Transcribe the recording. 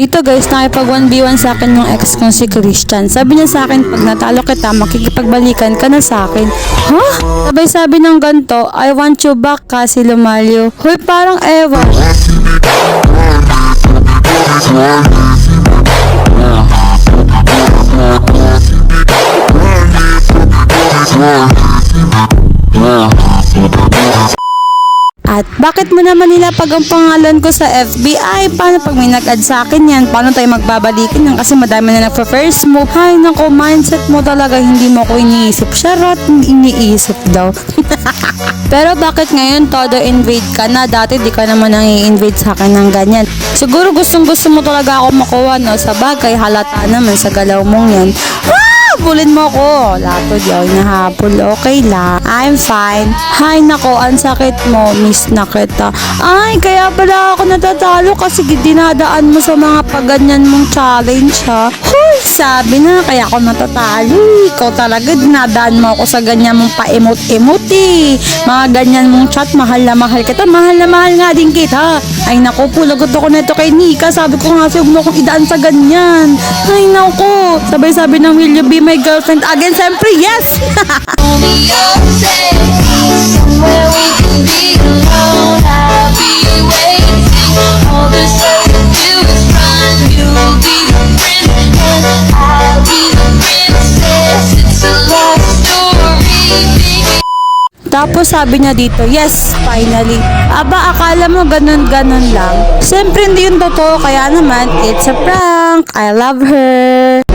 Dito guys, nakipag 1v1 sa akin yung ex kong si Christian. Sabi niya sa akin, pag natalo kita, makikipagbalikan ka na sa akin. Huh? Sabay sabi ng ganto, I want you back kasi lumalyo. Hoy, parang ewan. At bakit mo naman nilapag ang pangalan ko sa FBI? Paano pag may nag-add sa akin yan? Paano tayo magbabalikin yan? Kasi madami na nagpa-first move. Hay nako, mindset mo talaga. Hindi mo ko iniisip. Charot, iniisip daw. Pero bakit ngayon todo invade ka na? Dati di ka naman nang i-invade sa akin ng ganyan. Siguro gustong gusto mo talaga ako makuha, no? Sa bagay, halata naman sa galaw mong yan. Habulin mo ko. Lato di ako nahabol. Okay lang. I'm fine. Hay nako, ang sakit mo. Miss na kita. Ay, kaya pala ako natatalo kasi dinadaan mo sa mga paganyan mong challenge, ha? Huy, sabi na, kaya ako natatalo. Ikaw talaga, dinadaan mo ako sa ganyan mong pa-emote-emote. Mga ganyan mong chat, mahal na mahal kita. Mahal na mahal nga din kita. Ay nako po, lagot ako na ito kay Nika. Sabi ko nga, huwag mo akong idaan sa ganyan. Ay nako, sabay-sabi ng will you be my girlfriend again? Siyempre, yes! Tapos sabi niya dito, yes, finally. Aba, akala mo ganun-ganun lang. Siyempre hindi yun totoo, kaya naman, it's a prank. I love her.